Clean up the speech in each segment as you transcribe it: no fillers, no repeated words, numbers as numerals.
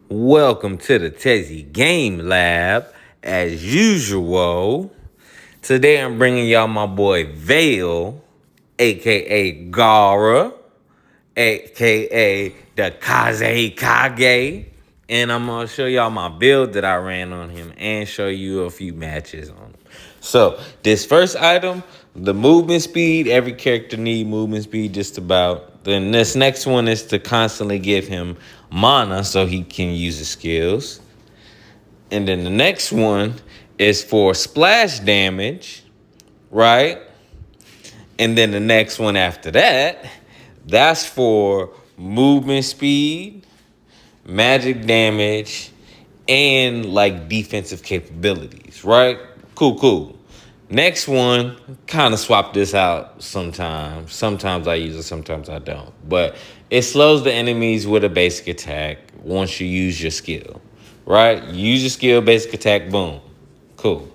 Welcome to the Tezzy Game Lab. As usual, today I'm bringing y'all my boy Vale, aka Gara, aka the Kazekage. And I'm gonna show y'all my build that I ran on him and show you a few matches on him. So this first item, the movement speed, every character need movement speed just about. Then this next one is to constantly give him mana so he can use his skills. And then the next one is for splash damage, right? And then the next one after that, that's for movement speed, magic damage, and like defensive capabilities, right? Cool. Next one, kind of swap this out sometimes. Sometimes I use it, sometimes I don't. But it slows the enemies with a basic attack once you use your skill, right? Use your skill, basic attack, boom. Cool.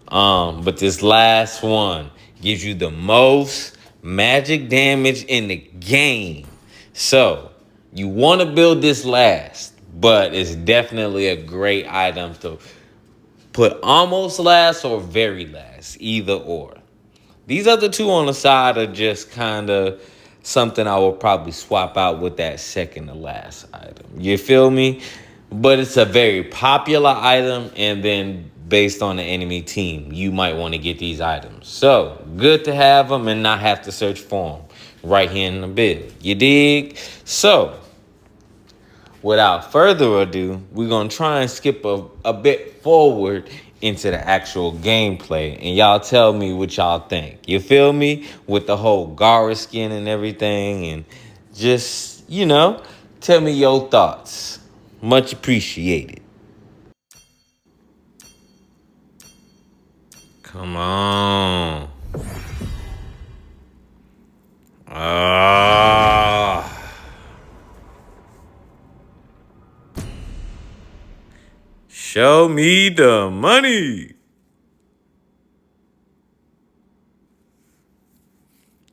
But this last one gives you the most magic damage in the game. So you want to build this last, but it's definitely a great item to put almost last or very last, either or. These other two on the side are just kind of something I will probably swap out with that second to last item. You feel me? But it's a very popular item, and then based on the enemy team, you might want to get these items. So, good to have them and not have to search for them right here in the build. You dig? So, without further ado, we're going to try and skip a bit forward into the actual gameplay. And y'all tell me what y'all think. You feel me? With the whole Gara skin and everything. And just, tell me your thoughts. Much appreciated. Come on. Ah. Show me the money.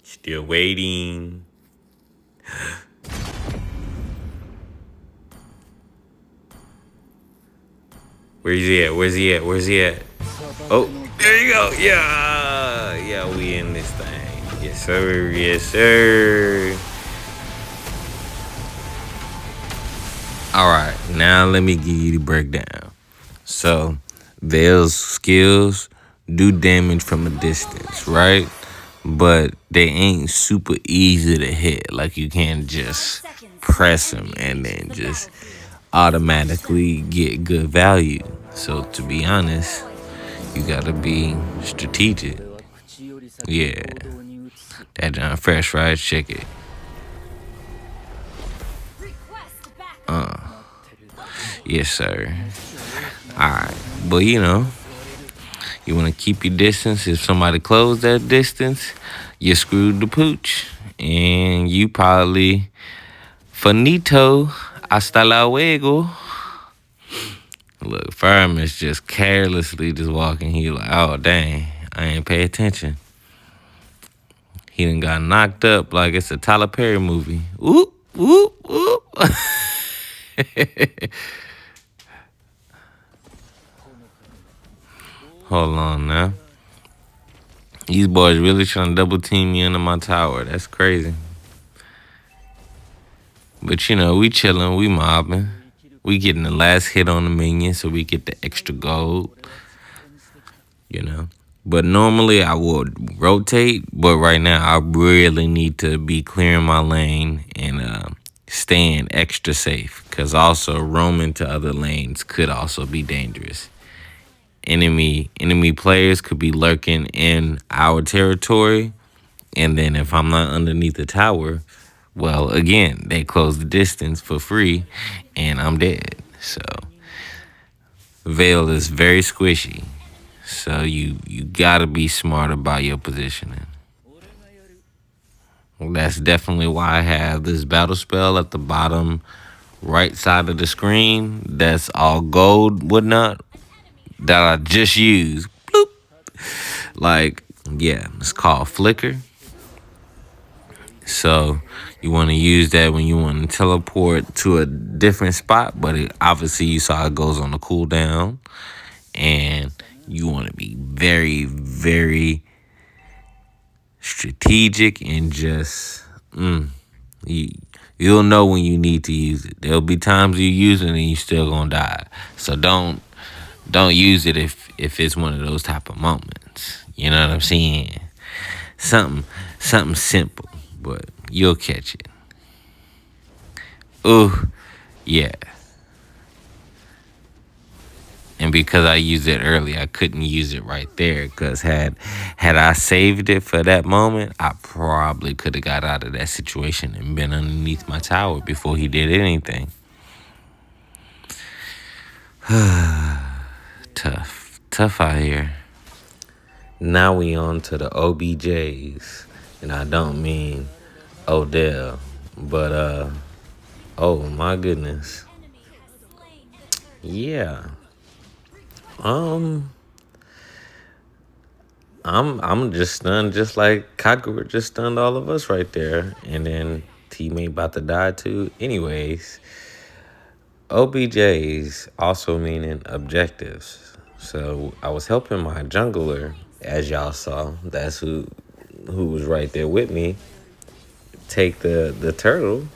Still waiting. Where's he at? Where's he at? Oh, there you go. Yeah, we in this thing. Yes, sir. All right, now let me give you the breakdown. So, Vale's skills do damage from a distance, right? But they ain't super easy to hit. Like, you can't just press them and then just automatically get good value. So, to be honest, you gotta be strategic. Yeah, that John Fresh, right? Check it. Yes, sir. All right, but you want to keep your distance. If somebody close that distance, you screwed the pooch, and you probably finito. Hasta luego. Look, Fireman's just carelessly just walking. He like, oh dang, I ain't pay attention. He done got knocked up like it's a Tyler Perry movie. Oop. Hold on now. These boys really trying to double team me under my tower. That's crazy. But we chilling, we mobbing. We getting the last hit on the minion so we get the extra gold. But normally I would rotate, but right now I really need to be clearing my lane and staying extra safe. Because also roaming to other lanes could also be dangerous. Enemy players could be lurking in our territory. And then if I'm not underneath the tower, well, again, they close the distance for free and I'm dead. So Vale is very squishy. So you gotta be smart about your positioning. That's definitely why I have this battle spell at the bottom right side of the screen. That's all gold, whatnot, that I just used. Bloop. Like, yeah, it's called Flicker. So You want to use that when you want to teleport to a different spot, but obviously you saw it goes on the cooldown, and you want to be very, very strategic and just you, you'll know when you need to use it. There'll be times you use it and you still gonna die. So don't use it if it's one of those type of moments. You know what I'm saying? Something simple, but you'll catch it. Ooh, yeah. And because I used it early, I couldn't use it right there. Because had I saved it for that moment, I probably could have got out of that situation and been underneath my tower before he did anything. Tough out here. Now we on to the OBJs, and I don't mean Odell, but oh my goodness, yeah. Um, I'm just stunned, just like Kagura just stunned all of us right there, and then teammate about to die too. Anyways, OBJs also meaning objectives. So I was helping my jungler, as y'all saw. That's who was right there with me. Take the turtle,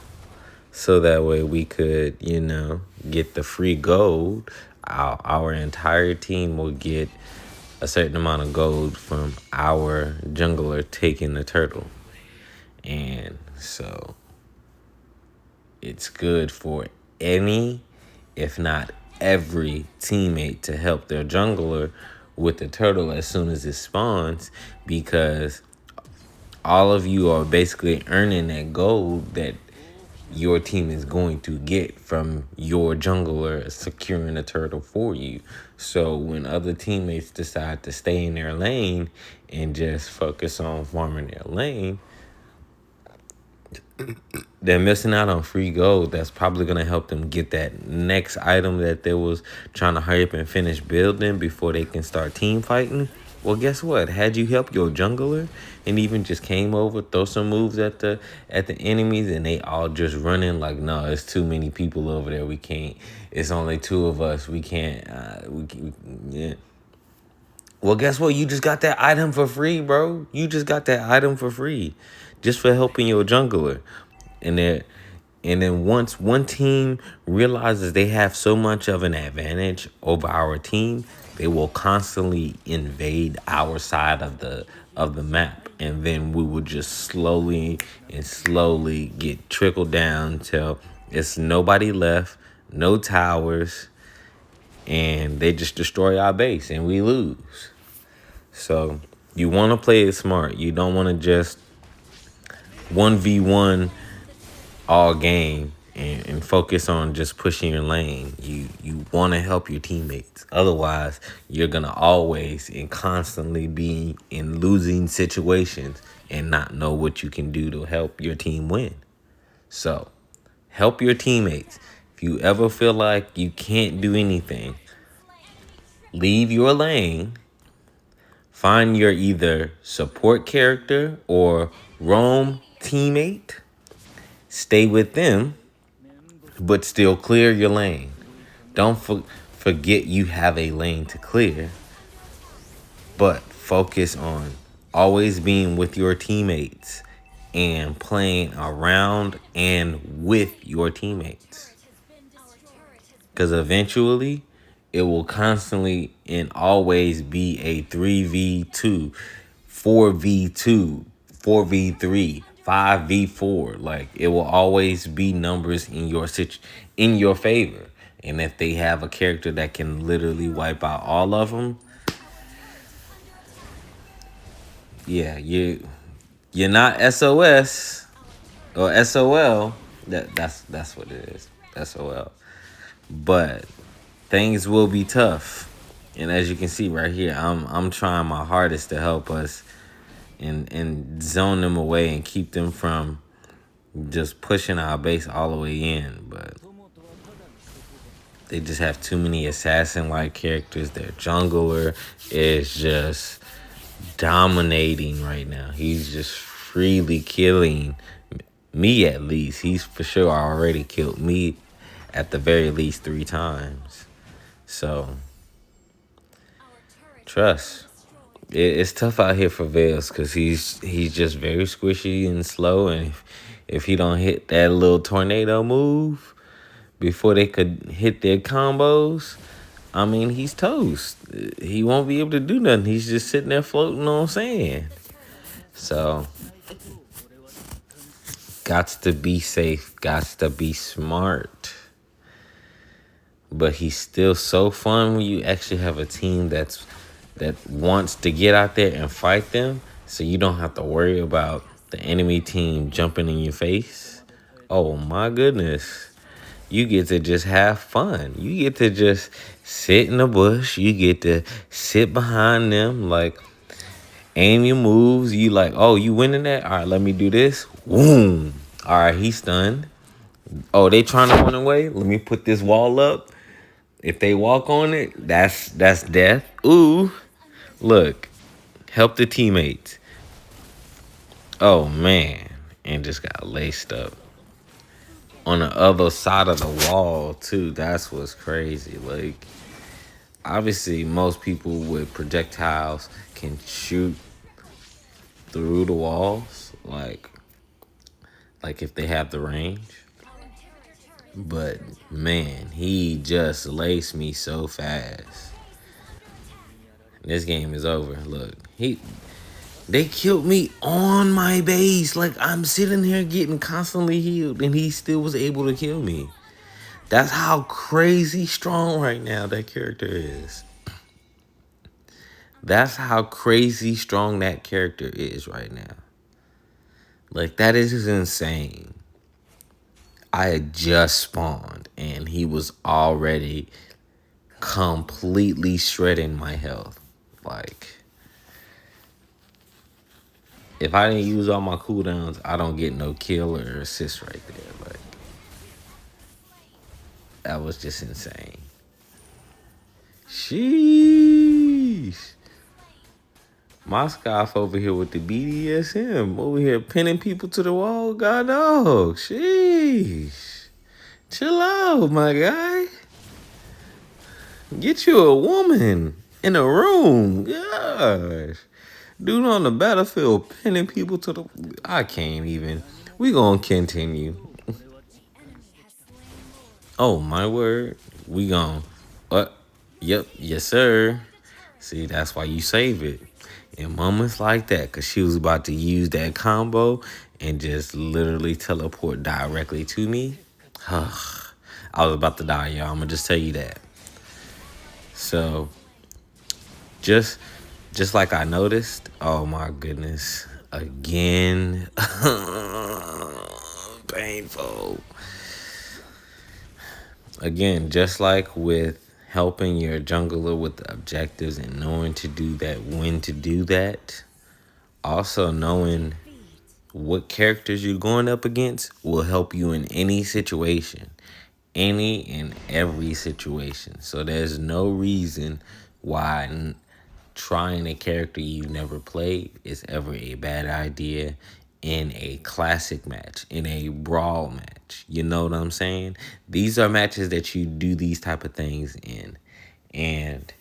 so that way we could, get the free gold. Our entire team will get a certain amount of gold from our jungler taking the turtle. And so it's good for any, if not every teammate to help their jungler with the turtle as soon as it spawns, because all of you are basically earning that gold that your team is going to get from your jungler securing a turtle for you. So when other teammates decide to stay in their lane and just focus on farming their lane, they're missing out on free gold that's probably going to help them get that next item that they was trying to hurry up and finish building before they can start team fighting. Well, guess what? Had you helped your jungler and even just came over, throw some moves at the enemies, and they all just running like, no, it's too many people over there. We can't. It's only two of us. We can't. Yeah. Well, guess what? You just got that item for free, bro. You just got that item for free, just for helping your jungler. And then once one team realizes they have so much of an advantage over our team, they will constantly invade our side of the map, and then we will just slowly get trickled down till it's nobody left, no towers, and they just destroy our base and we lose. So you want to play it smart. You don't want to just 1v1 all game and focus on just pushing your lane. You want to help your teammates. Otherwise, you're going to always and constantly be in losing situations and not know what you can do to help your team win. So, help your teammates. If you ever feel like you can't do anything, leave your lane. Find your either support character or roam teammate. Stay with them, but still clear your lane. Don't forget you have a lane to clear, but focus on always being with your teammates and playing around and with your teammates. Because eventually, it will constantly and always be a 3v2, 4v2, 4v3, 5v4. Like, it will always be numbers in your favor. And if they have a character that can literally wipe out all of them, yeah, you're not SOS or SOL. That's what it is. SOL. But things will be tough. And as you can see right here, I'm trying my hardest to help us and zone them away and keep them from just pushing our base all the way in. But they just have too many assassin-like characters. Their jungler is just dominating right now. He's just freely killing Me at least. He's for sure already killed me at the very least 3 times. So trust. It's tough out here for Vales because he's just very squishy and slow, and if he don't hit that little tornado move before they could hit their combos, I mean, he's toast. He won't be able to do nothing. He's just sitting there floating on sand. So, gots to be safe, gots to be smart. But he's still so fun when you actually have a team that wants to get out there and fight them, so you don't have to worry about the enemy team jumping in your face. Oh my goodness. You get to just have fun. You get to just sit in the bush. You get to sit behind them, like aim your moves. You like, oh, you winning that? All right, let me do this. Boom. All right, he's stunned. Oh, they trying to run away? Let me put this wall up. If they walk on it, that's death. Ooh, look, help the teammates. Oh man, and just got laced up on the other side of the wall too. That's what's crazy. Like, obviously, most people with projectiles can shoot through the walls, like if they have the range. But man, he just laced me so fast. This game is over. Look, they killed me on my base. Like, I'm sitting here getting constantly healed, and he still was able to kill me. That's how crazy strong right now that character is. That's how crazy strong that character is right now. Like, that is insane. I had just spawned, and he was already completely shredding my health. Like, if I didn't use all my cooldowns, I don't get no kill or assist right there. Like, that was just insane. Sheesh. Moscow over here with the BDSM. Over here pinning people to the wall. God dog. Sheesh. Chill out, my guy. Get you a woman in a room. Gosh. Dude on the battlefield pinning people to the... I can't even. We gonna continue. Oh, my word. We gonna... What? Yep. Yes, sir. See, that's why you save it. In moments like that, because she was about to use that combo and just literally teleport directly to me. I was about to die, y'all. I'm going to just tell you that. So, just like I noticed, oh my goodness, again, painful. Again, just like with helping your jungler with the objectives and knowing to do that, when to do that, also knowing what characters you're going up against will help you in any situation. Any and every situation. So there's no reason why trying a character you've never played is ever a bad idea in a classic match, in a brawl match. You know what I'm saying? These are matches that you do these type of things in. And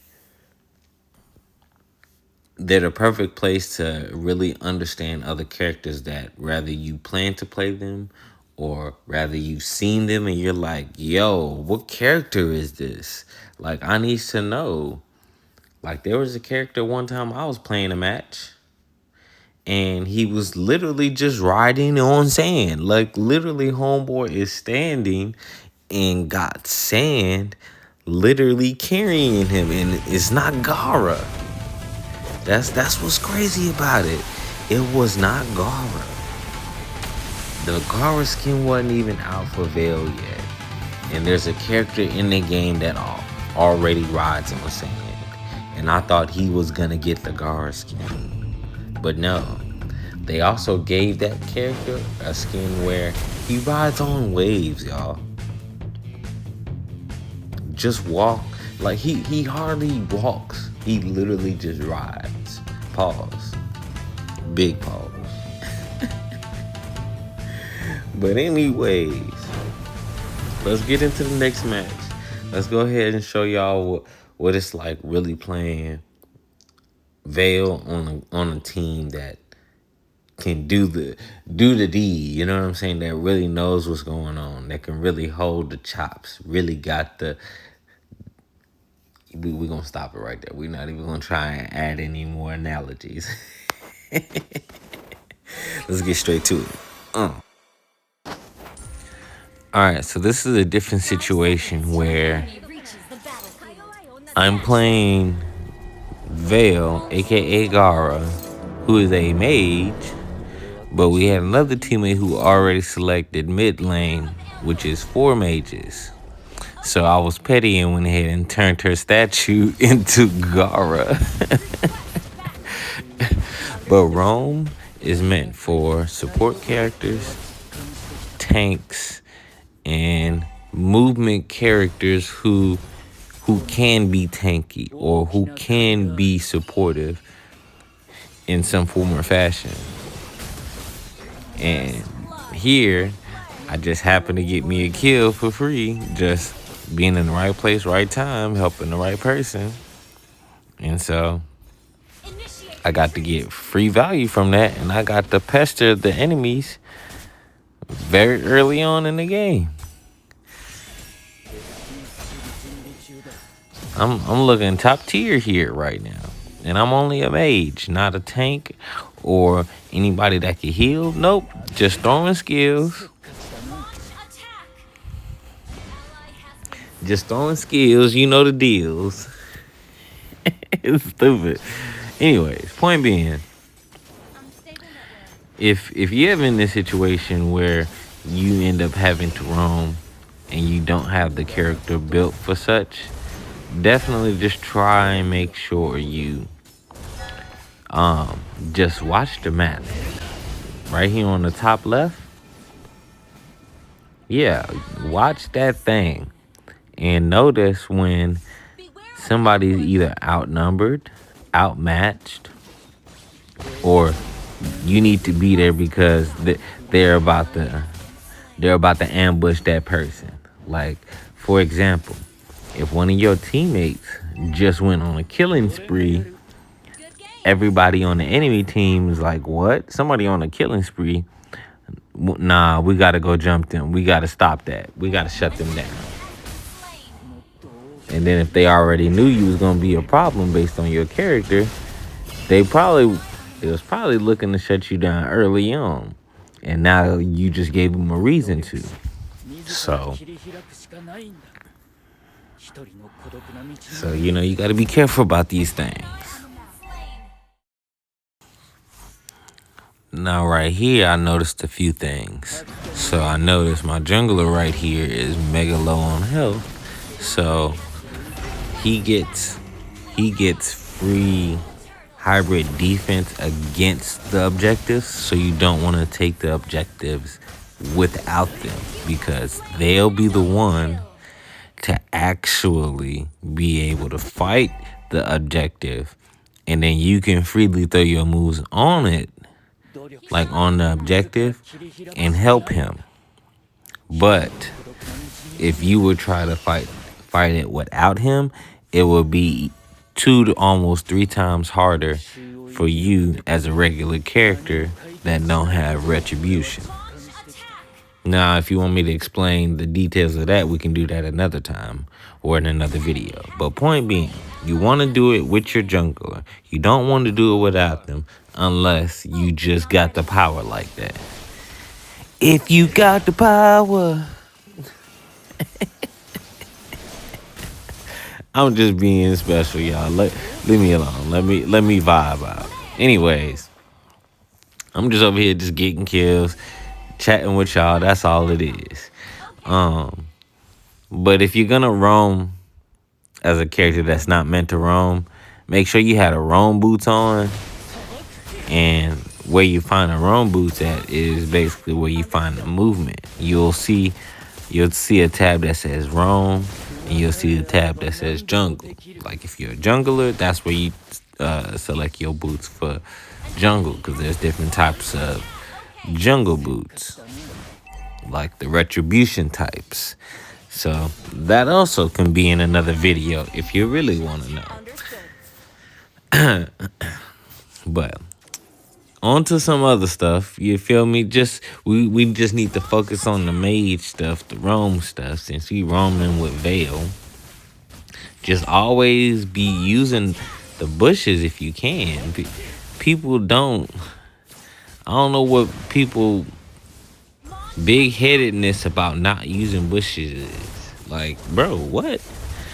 they're the perfect place to really understand other characters that rather you plan to play them or rather you've seen them and you're like, yo, what character is this? Like, I need to know. Like, there was a character one time I was playing a match and he was literally just riding on sand. Like, literally, homeboy is standing and got sand literally carrying him, and it's not Gara. That's what's crazy about it. It was not Gara. The Gara skin wasn't even out for Vale yet. And there's a character in the game that already rides on sand. And I thought he was gonna get the Gara skin. But no. They also gave that character a skin where he rides on waves, y'all. Just walk. Like, he hardly walks. He literally just rides. Pause. Big pause. But anyways, let's get into the next match. Let's go ahead and show y'all what it's like really playing Vale on a team that can do the deed. You know what I'm saying? That really knows what's going on. That can really hold the chops. Really got the. We're gonna stop it right there. We're not even gonna try and add any more analogies. Let's get straight to it. Alright, so this is a different situation where I'm playing Vale, aka Gara, who is a mage, but we had another teammate who already selected mid lane, which is 4 mages. So I was petty and went ahead and turned her statue into Gara. But Rome is meant for support characters, tanks, and movement characters who can be tanky or who can be supportive in some form or fashion. And here, I just happened to get me a kill for free, just being in the right place, right time, helping the right person. And so I got to get free value from that, and I got to pester the enemies very early on in the game. I'm looking top tier here right now. And I'm only a mage, not a tank or anybody that can heal. Nope, just throwing skills. Just throwing skills, you know the deals. It's stupid. Anyways, point being, if you're ever in this situation where you end up having to roam and you don't have the character built for such, definitely just try and make sure you just watch the map. Right here on the top left. Yeah, watch that thing. And notice when somebody's either outnumbered, outmatched, or you need to be there because they're about to ambush that person. Like, for example, if one of your teammates just went on a killing spree, everybody on the enemy team is like, what? Somebody on a killing spree? Nah, we got to go jump them. We got to stop that. We got to shut them down. And then if they already knew you was going to be a problem based on your character, they was probably looking to shut you down early on. And now you just gave them a reason to. So you know, you got to be careful about these things. Now right here, I noticed a few things. So I noticed my jungler right here is mega low on health. So he gets free hybrid defense against the objectives. So you don't want to take the objectives without them, because they'll be the one to actually be able to fight the objective. And then you can freely throw your moves on it, like on the objective, and help him. But if you would try to fight it without him, it would be 2 to almost 3 times harder for you as a regular character that don't have retribution. Now, if you want me to explain the details of that, we can do that another time or in another video. But point being, you want to do it with your jungler. You don't want to do it without them unless you just got the power like that. If you got the power. I'm just being special, y'all. Leave me alone. Let me vibe out. Anyways, I'm just over here just getting kills, chatting with y'all. That's all it is. But if you're gonna roam as a character that's not meant to roam, make sure you had a roam boots on. And where you find the roam boots at is basically where you find the movement. You'll see a tab that says roam, and you'll see the tab that says jungle. Like if you're a jungler, that's where you select your boots for jungle, because there's different types of jungle boots. like the retribution types. So that also can be in another video if you really want to know. But on to some other stuff, you feel me? We just need to focus on the Mage stuff, the roam stuff, since we roaming with Vale. Just always be using the bushes if you can. People don't, I don't know what people big-headedness about not using bushes is. Like, bro, what?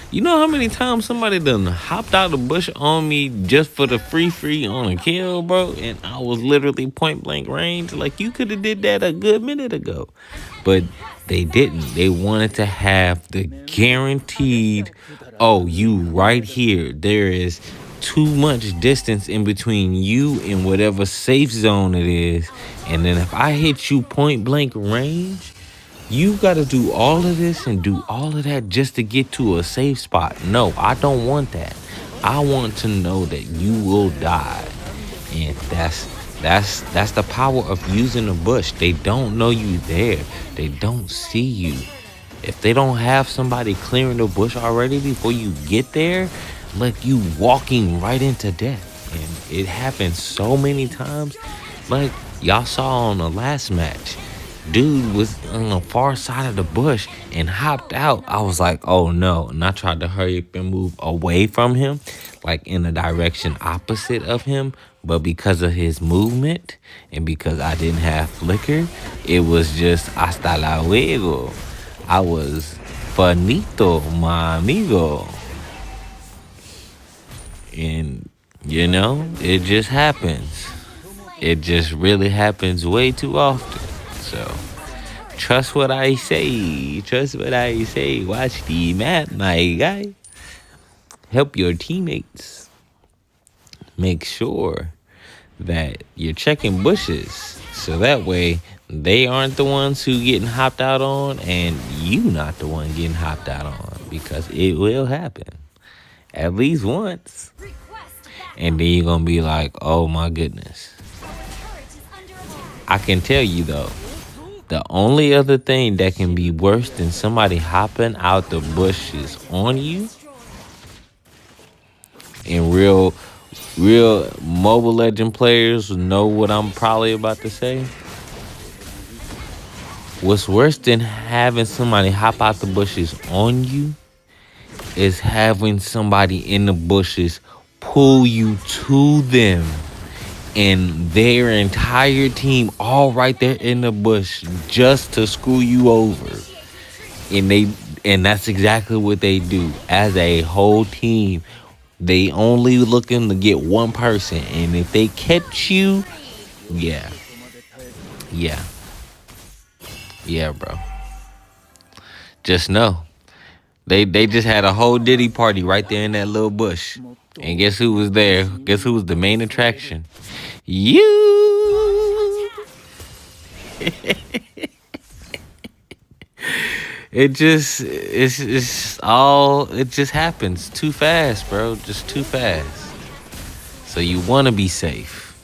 You know how many times somebody done hopped out the bush on me just for the free on a kill, bro? And I was literally point blank range. Like, you could have did that a good minute ago. But they didn't. They wanted to have the guaranteed, oh, you right here. There is too much distance in between you and whatever safe zone it is. And then if I hit you point blank range, you got to do all of this and do all of that just to get to a safe spot. No, I don't want that. I want to know that you will die. And that's the power of using a bush. They don't know you there. They don't see you. If they don't have somebody clearing the bush already before you get there, like you walking right into death. And it happens so many times. Like y'all saw on the last match. Dude was on the far side of the bush and hopped out. I was like, oh no. And I tried to hurry up and move away from him, like in the direction opposite of him. But because of his movement and because I didn't have flicker, it was just hasta luego. I was finito, my amigo. And, you know, it just happens. It just really happens way too often. So, trust what I say. Trust what I say. Watch the map, my guy. Help your teammates. Make sure that you're checking bushes. So that way, they aren't the ones who getting hopped out on and you not the one getting hopped out on. Because it will happen. At least once. And then you're going to be like, oh my goodness. I can tell you though. The only other thing that can be worse than somebody hopping out the bushes on you, and real Mobile Legend players know what I'm probably about to say. What's worse than having somebody hop out the bushes on you is having somebody in the bushes pull you to them. And their entire team all right there in the bush just to screw you over. And that's exactly what they do. As a whole team, they only looking to get one person. And if they catch you, yeah, bro. Just know. They just had a whole Diddy party right there in that little bush. And guess who was there? Guess who was the main attraction? You. It just happens too fast, bro. Just too fast. So you want to be safe.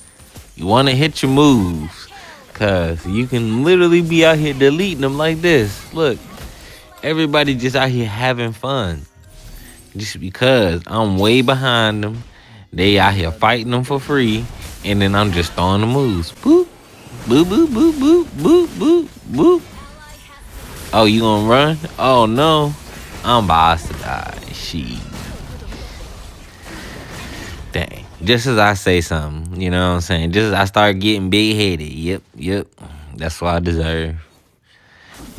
You want to hit your moves, cause you can literally be out here deleting them like this. Look, everybody just out here having fun. Just because I'm way behind them, they out here fighting them for free. And then I'm just throwing the moves. Boop, boop, boop, boop, boop, boop, boop, boop. Oh, you gonna run? Oh, no. I'm about to die. She. Dang. Just as I say something, you know what I'm saying? Just as I start getting big-headed. Yep. That's what I deserve.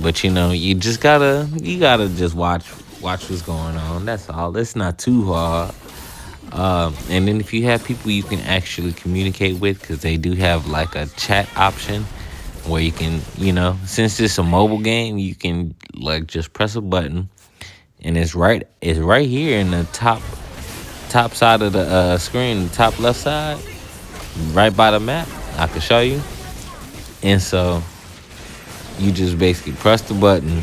But, you know, you gotta just watch what's going on. That's all. It's not too hard. And then if you have people you can actually communicate with, because they do have like a chat option where you can, you know, since it's a mobile game, you can like just press a button and it's right here in the top side of the screen, the top left side, right by the map. I can show you. And so you just basically press the button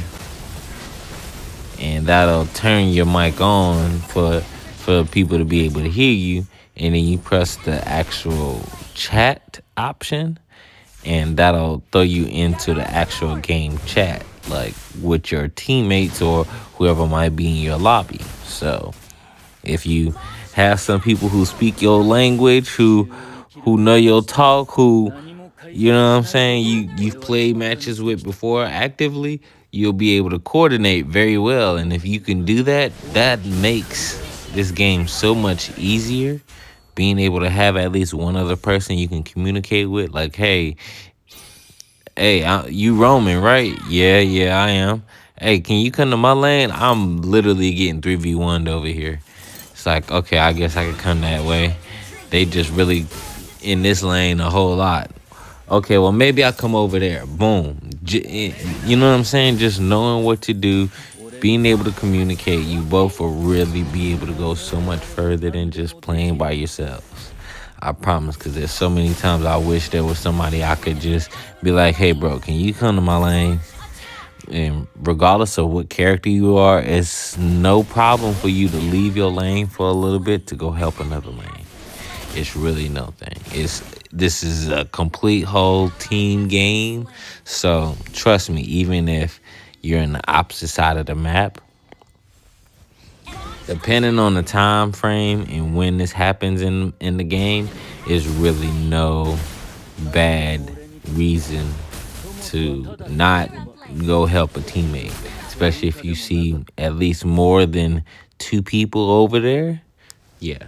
and that'll turn your mic on for people to be able to hear you. And then you press the actual chat option and that'll throw you into the actual game chat, like with your teammates or whoever might be in your lobby. So if you have some people who speak your language, who know your talk, who, you know what I'm saying, you've played matches with before actively, you'll be able to coordinate very well. And if you can do that, that makes this game so much easier. Being able to have at least one other person you can communicate with, like, hey, you roaming, right? Yeah, I am. Hey, can you come to my lane? I'm literally getting 3v1'd over here. It's like, okay, I guess I could come that way. They just really in this lane a whole lot. Okay, well, maybe I'll come over there. Boom. You know what I'm saying? Just knowing what to do, being able to communicate, you both will really be able to go so much further than just playing by yourselves. I promise, because there's so many times I wish there was somebody I could just be like, hey, bro, can you come to my lane? And regardless of what character you are, it's no problem for you to leave your lane for a little bit to go help another lane. It's really no thing. This is a complete whole team game. So trust me, even if you're in the opposite side of the map, depending on the time frame and when this happens in the game, is really no bad reason to not go help a teammate, especially if you see at least more than 2 people over there. Yeah,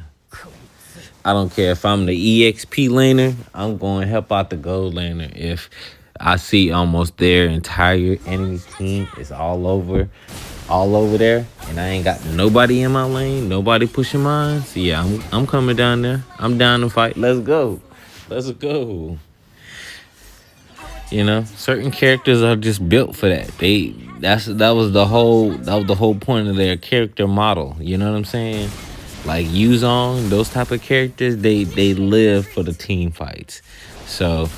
I don't care if I'm the EXP laner, I'm going to help out the gold laner. If I see almost their entire enemy team is all over there, and I ain't got nobody in my lane, nobody pushing mine. So yeah, I'm coming down there. I'm down to fight. Let's go. Let's go. You know, certain characters are just built for that. That was the whole point of their character model. You know what I'm saying? Like Yuzong, those type of characters, they live for the team fights. So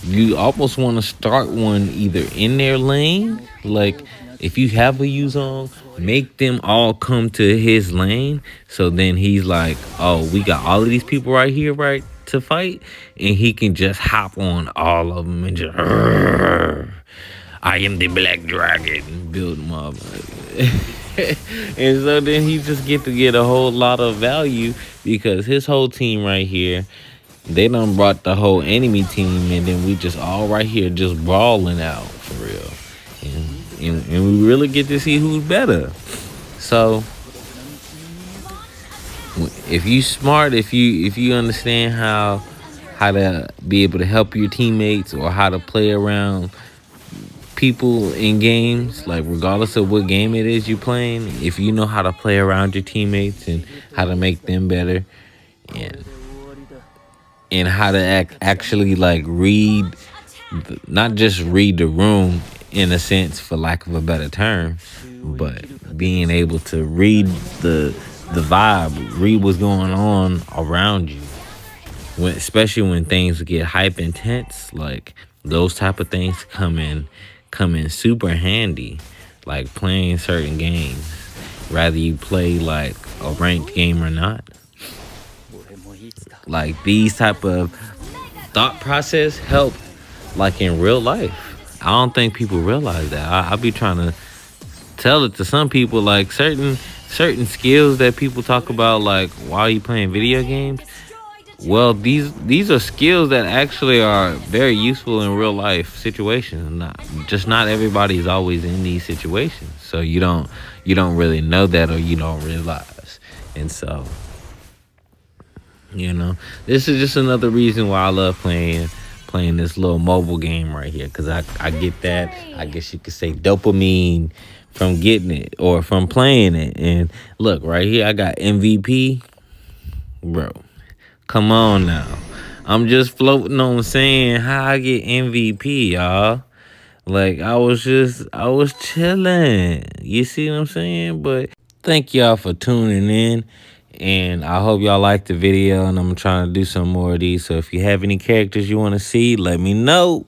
you almost want to start one either in their lane, like if you have a Yuzong, make them all come to his lane. So then he's like, oh, we got all of these people right here, right, to fight, and he can just hop on all of them and just, I am the Black Dragon, build them up. And so then he just get to get a whole lot of value because his whole team right here, they done brought the whole enemy team, and then we just all right here just brawling out for real. And we really get to see who's better. So if you smart, if you understand how to be able to help your teammates or how to play around people in games, like regardless of what game it is you playing, if you know how to play around your teammates and how to make them better, and how to actually like read, not just read the room in a sense, for lack of a better term, but being able to read the vibe, read what's going on around you. Especially when things get hype intense, like those type of things come in super handy, like playing certain games, whether you play like a ranked game or not. Like these type of thought process help like in real life. I don't think people realize that. I be trying to tell it to some people, like certain skills that people talk about like while you playing video games. Well, these are skills that actually are very useful in real life situations. Not everybody's always in these situations, so you don't really know that, or you don't realize. And so, you know, this is just another reason why I love playing this little mobile game right here, because I get that, I guess you could say, dopamine from getting it or from playing it. And look right here, I got MVP, bro. Come on now. I'm just floating on saying how I get MVP, y'all. Like, I was chilling. You see what I'm saying? But thank y'all for tuning in. And I hope y'all liked the video. And I'm trying to do some more of these. So if you have any characters you want to see, let me know.